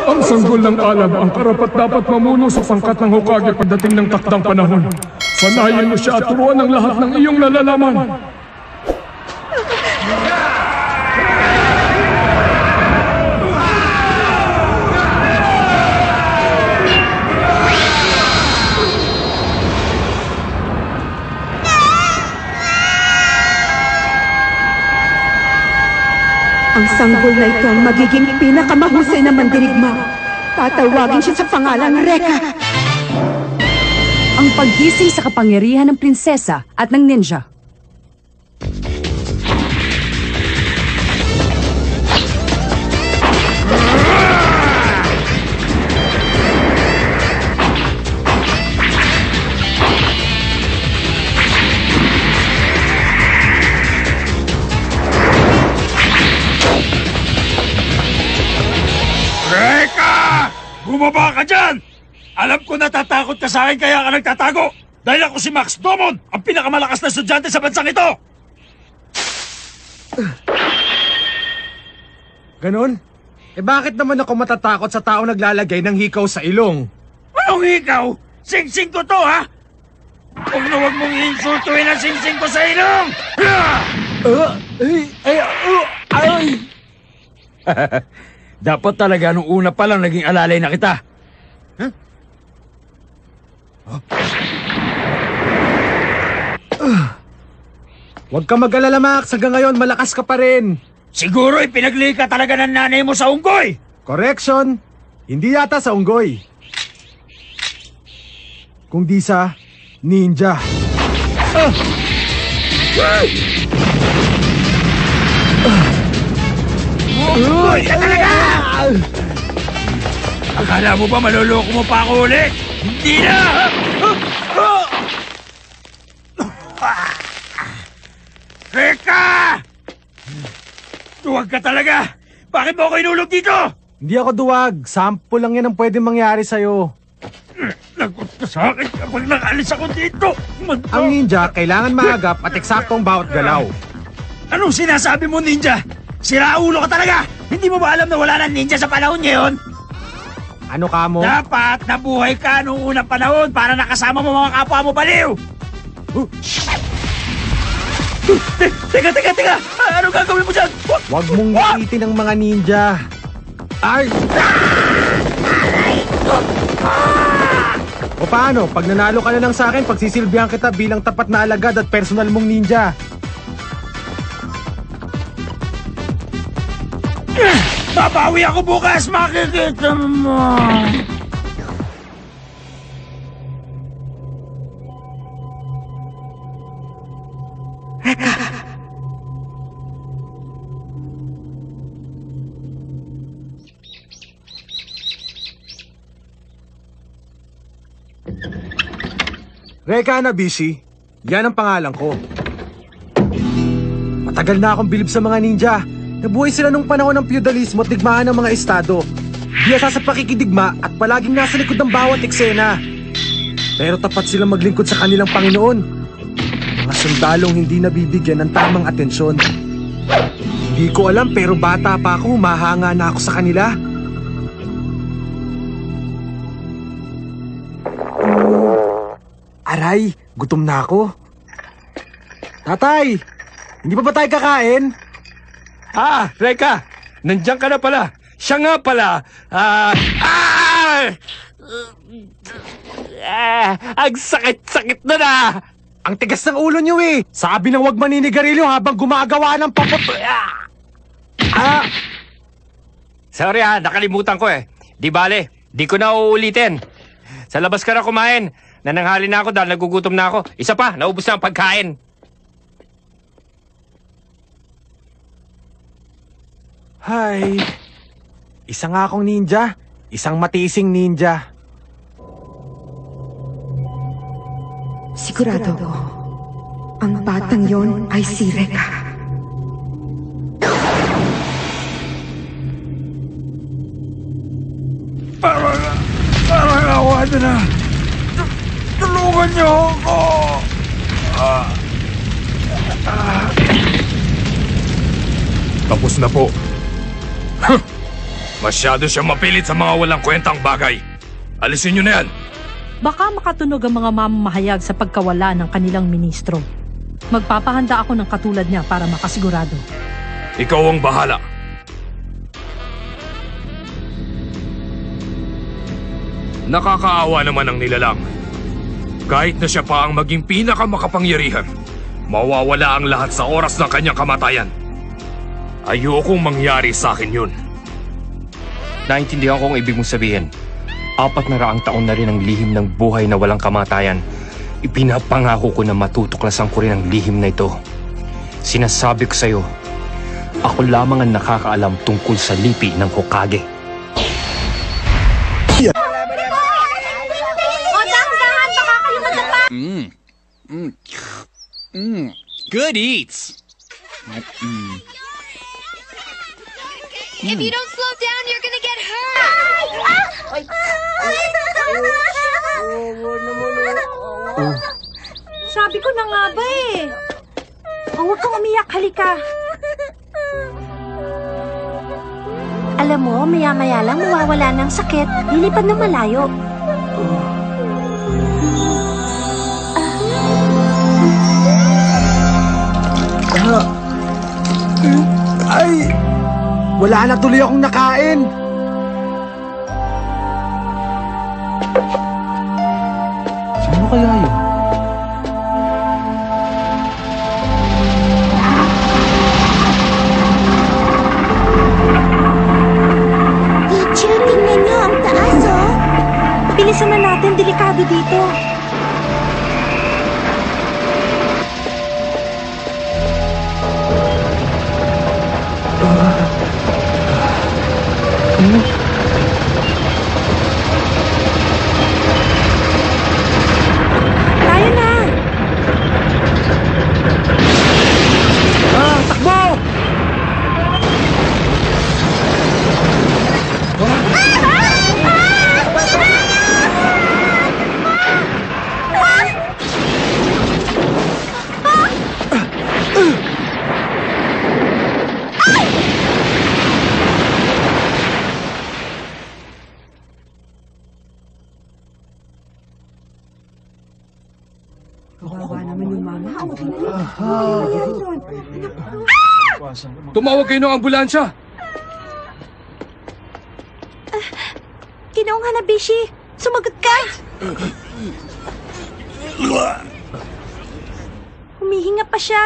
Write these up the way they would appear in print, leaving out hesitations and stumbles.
Ang sanggol ng alab ang karapat-dapat mamuno sa pangkat ng Hokage pagdating ng takdang panahon. Sanayin mo siya at turuan ang lahat ng iyong nalalaman. Ang sanggol na ito ang magiging pinakamahusay na mandirigma. Tatawagin siya sa pangalang Rekka. Ang paggising sa kapangyarihan ng prinsesa at ng ninja. Bumaba ka dyan! Alam ko natatakot ka sa akin kaya ka nagtatago! Dahil ako si Max Domon, ang pinakamalakas na estudyante sa bansang ito! Ganon? Eh bakit naman ako matatakot sa taong naglalagay ng hikaw sa ilong? Anong hikaw? Sing-sing ko to, ha? Huwag na huwag mong insultuin ang sing-sing ko sa ilong! Dapat talaga nung una pa lang naging alalay na kita. Huh? Huwag ka mag-alala, Max. Hanggang ngayon, malakas ka pa rin. Siguro ipinagli ka talaga ng nanay mo sa unggoy. Correction. Hindi yata sa unggoy. Kung di sa ninja. Unggoy ka talaga! Akala mo ba maluloko mo pa ako ulit? Hindi na! Rekka! Duwag ka talaga! Bakit mo ako inulog dito? Hindi ako duwag. Sample lang yan ang pwedeng mangyari sa'yo. Lagot ka sa akin kapag nakalis ako dito! Ang ninja, kailangan maagap at eksaktong bawat galaw. Anong sinasabi mo, ninja? Siraulo ka talaga! Hindi mo ba alam na wala ng ninja sa panahon ngayon? Ano ka mo? Dapat nabuhay ka noong unang panahon para nakasama mo mga kapwa mo baliw! Teka! Anong gagawin mo dyan? Huwag mong iitin ang mga ninja. Ay! O paano? Pag nanalo ka na lang sa akin, pagsisilbihan kita bilang tapat na alagad at personal mong ninja. Babawi ako bukas, makikita mo! Rekka Hanabishi, yan ang pangalan ko. Matagal na akong bilib sa mga ninja. Nabuhay sila nung panahon ng feudalismo at digmaan ng mga estado. Biyasa sa pakikidigma at palaging nasa likod ng bawat eksena. Pero tapat silang maglingkod sa kanilang Panginoon. Mga sundalong hindi nabibigyan ng tamang atensyon. Hindi ko alam pero bata pa ako, humahanga na ako sa kanila. Aray, gutom na ako. Tatay, hindi pa ba tayo kakain? Rekka! Nandiyan ka na pala! Siya nga pala! Ang sakit-sakit na! Ang tigas ng ulo niyo eh! Sabi ng wag maninigarilyo habang gumagawa ng Sorry nakalimutan ko eh. Di bale, di ko na uulitin. Sa labas ka na kumain. Nananghali na ako dahil nagugutom na ako. Isa pa, naubos na ang pagkain. Hay, isa nga akong ninja. Isang matising ninja. Sigurado ko, ang batang yon ay si Rekka. Parang awa na! Tulungan niyo ako! Tapos na po. Masyado siyang mapilit sa mga walang kwentang bagay. Alisin niyo na yan. Baka makatunog ang mga mamamahayag sa pagkawala ng kanilang ministro. Magpapahanda ako ng katulad niya para makasigurado. Ikaw ang bahala. Nakakaawa naman ang nilalang. Kahit na siya pa ang maging pinakamakapangyarihan, mawawala ang lahat sa oras ng kanyang kamatayan. Ayokong mangyari sa akin yun. Naintindihan ko ang ibig mong sabihin. 400 taon na rin ang lihim ng buhay na walang kamatayan. Ipinapangako ko na matutuklasan ko rin ang lihim na ito. Sinasabi ko sa'yo, ako lamang ang nakakaalam tungkol sa lipi ng Hokage. Good eats. If you don't slow down, you're gonna get hurt! Sabi ko na nga ba eh. Huwag kang umiyak, halika. Alam mo, maya-maya lang mawawala ng sakit. Lilipad na malayo. Ay! Wala na tuloy akong nakain! Sino kaya yun? Teacher, tingnan niyo ang taas, oh! Bilisan na natin, delikado dito. Tayo na! Takbo! Tumawag kayo ng ambulansya! Ginoong Hanabishi, sumagot ka! Humihinga pa siya.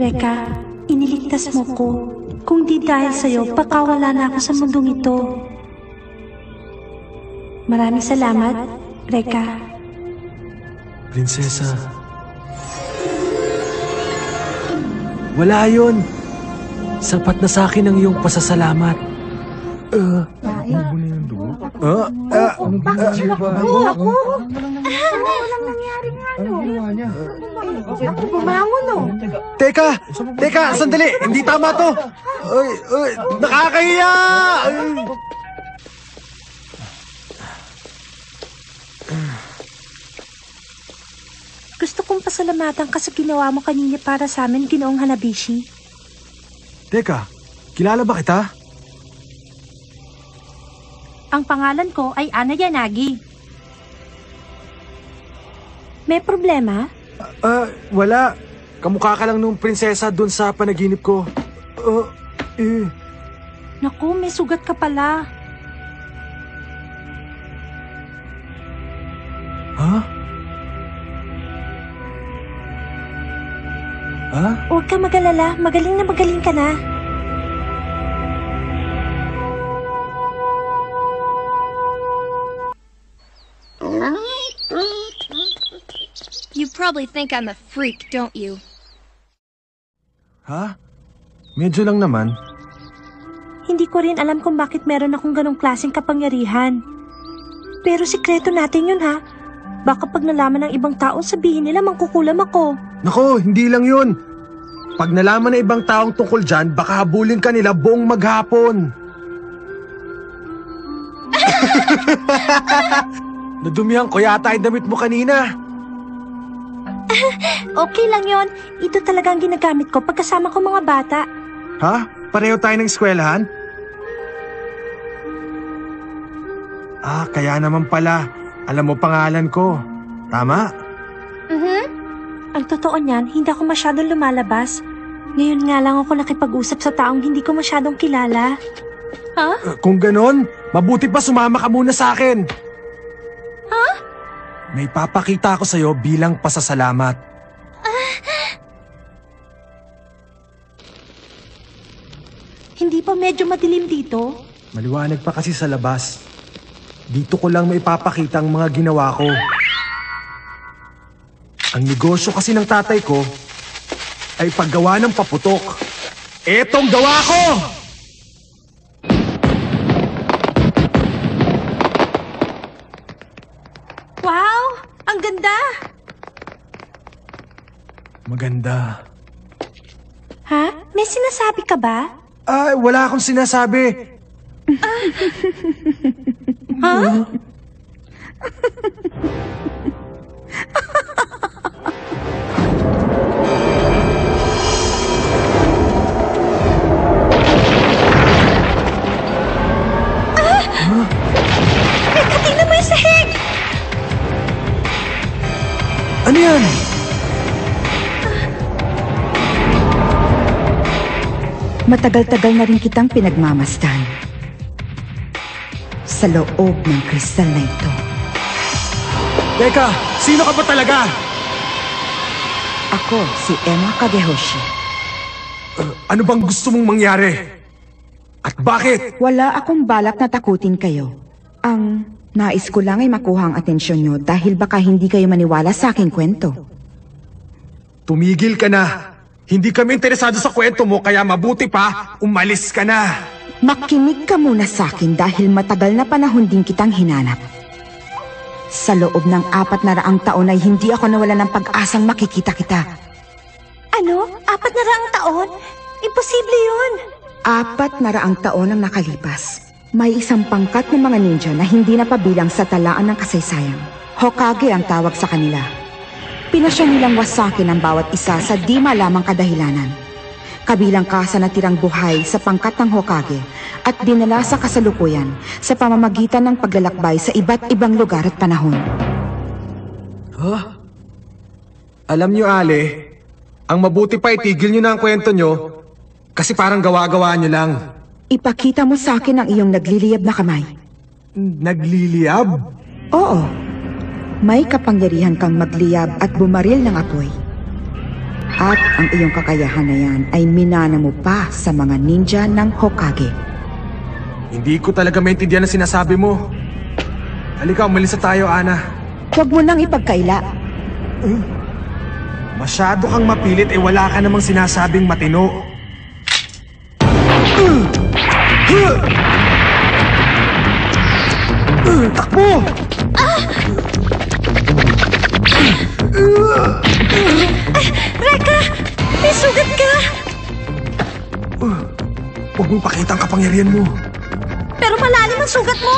Reka, iniligtas mo ko. Kung di dahil sa'yo, pakawala na ako sa mundong ito. Maraming salamat, Reka. Prinsesa. Wala yun. Sapat na sa akin ang iyong pasasalamat. Walang nangyaring ano. Bumangon, oh. Teka, sandali. Hindi tama to. Nakakahiya! Gusto kong pasalamatan ka sa ginawa mo kanina para sa amin, Ginoong Hanabishi. Teka, kilala ba kita? Ang pangalan ko ay Ana Yanagi. May problema? Wala. Kamukha ka lang nung prinsesa dun sa panaginip ko. Naku, may sugat ka pala. Ha? Huwag ka mag-alala. Magaling na magaling ka na. You probably think I'm a freak, don't you? Ha? Medyo lang naman. Hindi ko rin alam kung bakit meron akong ganong klaseng kapangyarihan. Pero sikreto natin yun, ha? Baka pag nalaman ng ibang tao, sabihin nila mangkukulam ako. Nako, hindi lang yun. Pag nalaman ng ibang taong tungkol dyan, baka habulin ka nila buong maghapon. Nadumihan ko yata yung damit mo kanina. Okay lang yon. Ito talagang ginagamit ko pagkasama ko mga bata. Ha? Pareho tayo ng eskwelahan? Kaya naman pala. Alam mo pangalan ko. Tama? Ang totoo niyan, hindi ako masyadong lumalabas. Ngayon nga lang ako nakipag-usap sa taong hindi ko masyadong kilala. Kung ganon, mabuti pa sumama ka muna sa akin. May papakita ako sa'yo bilang pasasalamat. Hindi pa medyo madilim dito? Maliwanag pa kasi sa labas. Dito ko lang maipapakita ang mga ginawa ko. Ang negosyo kasi ng tatay ko ay paggawa ng paputok. Etong gawa ko! Wow! Ang ganda! Maganda. Ha? May sinasabi ka ba? Wala akong sinasabi. Teka, tingnan mo yung sahig! Ano yan? Matagal-tagal na rin kitang pinagmamasdan. Sa loob ng kristal na ito. Teka, sino ka ba talaga? Ako si Emma Kagehoshi. Ano bang gusto mong mangyari? At bakit? Wala akong balak na takutin kayo. Ang nais ko lang ay makuha ang atensyon nyo dahil baka hindi kayo maniwala sa aking kwento. Tumigil ka na. Hindi kami interesado sa kwento mo kaya mabuti pa, umalis ka na. Makinig ka muna sa akin dahil matagal na panahon din kitang hinanap. Sa loob ng 400 taon ay hindi ako nawala ng pag-asang makikita kita. Ano? 400 taon? Imposible yun! 400 taon ang nakalipas. May isang pangkat ng mga ninja na hindi napabilang sa talaan ng kasaysayan. Hokage ang tawag sa kanila. Pinasya nilang wasakin ang bawat isa sa di malamang kadahilanan. Kabilang ka sa natirang buhay sa pangkat ng Hokage at dinala sa kasalukuyan sa pamamagitan ng paglalakbay sa iba't ibang lugar at panahon. Alam nyo, Ale, ang mabuti pa itigil nyo na ang kwento nyo kasi parang gawa-gawa nyo lang. Ipakita mo sa akin ang iyong nagliliyab na kamay. Nagliliyab? Oo. May kapangyarihan kang magliyab at bumaril ng apoy. At ang iyong kakayahan na yan ay minana mo pa sa mga ninja ng Hokage. Hindi ko talaga maintindihan ang sinasabi mo. Halika, umalis na tayo, Ana. Huwag mo nang ipagkaila. Masyado kang mapilit wala ka namang sinasabing matino. Takbo! Reka! May sugat ka! Huwag mong pakita ang kapangyarihan mo. Pero malalim ang sugat mo!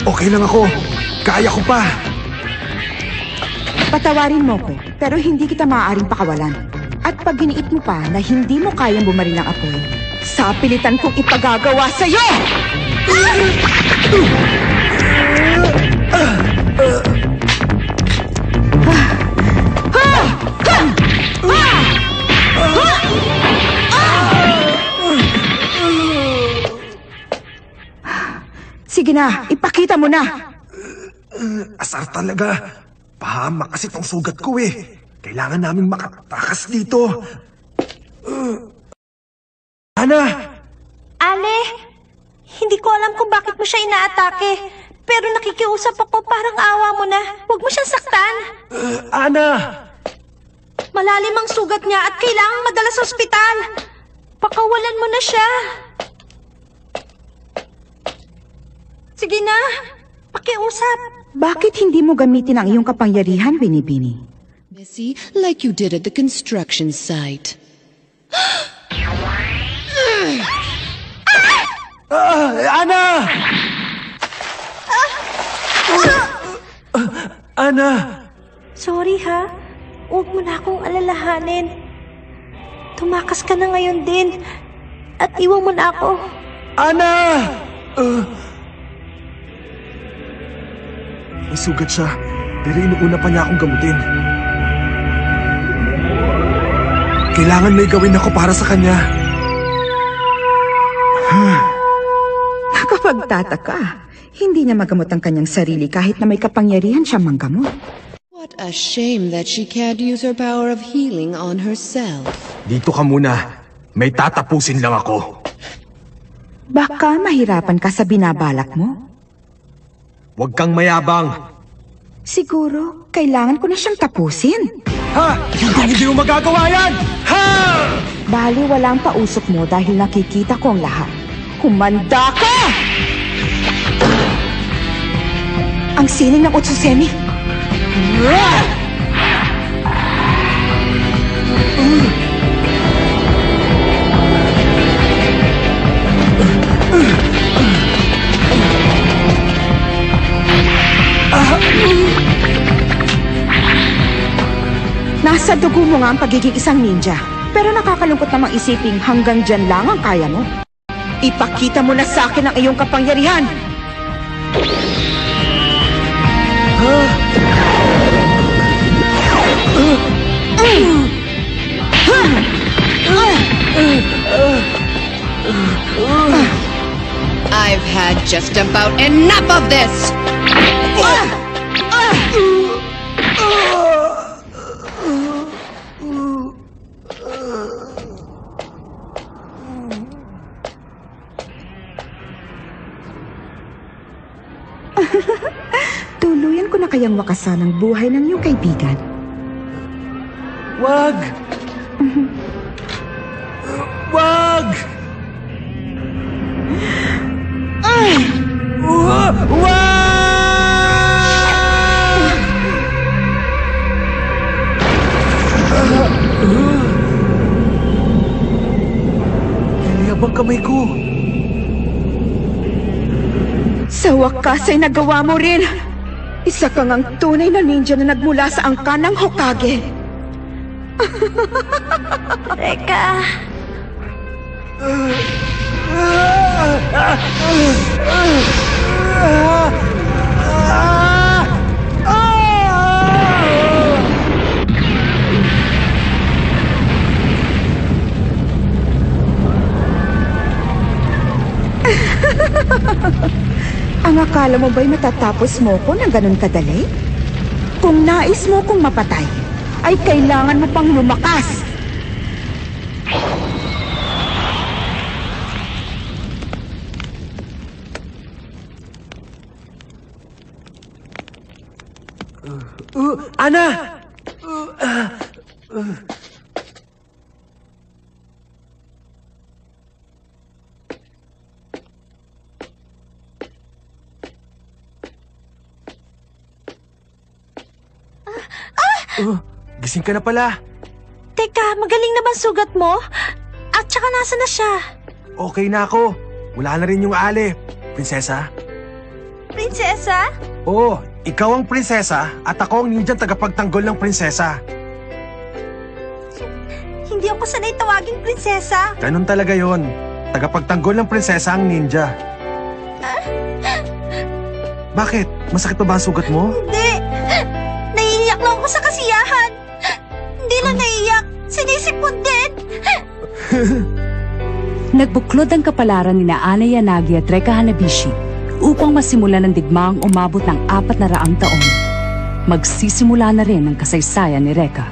Okay lang ako. Kaya ko pa. Patawarin mo ko, pero hindi kita maaaring pakawalan. At pag giniit mo pa na hindi mo kayang bumaril ng apoy, sa pilitan kong ipagagawa sa'yo! Sige na, ipakita mo na! Asar talaga. Pahamak kasi tong sugat ko eh. Kailangan naming makatakas dito. Ana! Ale, hindi ko alam kung bakit mo siya inaatake. Pero nakikiusap ako, parang awa mo na. Huwag mo siyang saktan. Ana! Malalim ang sugat niya at kailangang madala sa ospital. Pakawalan mo na siya. Sige na, pakiusap. Bakit hindi mo gamitin ang iyong kapangyarihan, Binibini? Messy, like you did at the construction site. Ana! Ana! Sorry ha. Huwag mo na akong alalahanin. Tumakas ka na ngayon din. At iwan mo na ako. Ana! May sugat siya, pero inuuna pa niya akong gamutin. Kailangan may gawin ako para sa kanya. Nakapagtataka. Hindi niya magamot ang kanyang sarili kahit na may kapangyarihan siyang manggamot. What a shame that she can't use her power of healing on herself. Dito ka muna. May tatapusin lang ako. Baka mahirapan ka sa binabalak mo. Huwag kang mayabang. Siguro, kailangan ko na siyang tapusin. Ha! Hindi mo magagawa yan! Ha! Bali, walang pausok mo dahil nakikita ko ang lahat. Humanda ka! Ang sining ng Otsusemi. Nasa dugo mo nga ang pagiging isang ninja. Pero nakakalungkot namang isiping hanggang dyan lang ang kaya mo. Ipakita mo na sa akin ang iyong kapangyarihan. I've had just about enough of this! Tuluyan ko na kayang wakasan ang buhay ng iyong kaibigan. Wag! Wag! Wag! Niliyabang kamay ko. Sa wakas ay nagawa mo rin. Isa kang ang tunay na ninja na nagmula sa angkan ng Hokage. Reka. Ang akala mo ba'y matatapos mo ko ng ganun kadali? Kung nais mo kong mapatay, ay kailangan mo pang lumakas. Ana! Gising ka na pala. Teka, magaling naman sugat mo? At saka nasa na siya? Okay na ako. Wala na rin yung ale. Prinsesa? Prinsesa? Oo, ikaw ang prinsesa at ako ang ninja tagapagtanggol ng prinsesa. Hindi ako sanay tawaging prinsesa. Ganun talaga yon. Tagapagtanggol ng prinsesa ang ninja. Bakit? Masakit pa ba ang sugat mo? Hindi. Naiiyak lang ako sa kasiyahan. Hindi lang naiiyak. Sinisipon din. Nagbuklod ang kapalaran ni Ana Yanagi at Reka Hanabishi upang masimulan ang digmaang umabot ng 400 taon. Magsisimula na rin ang kasaysayan ni Reka.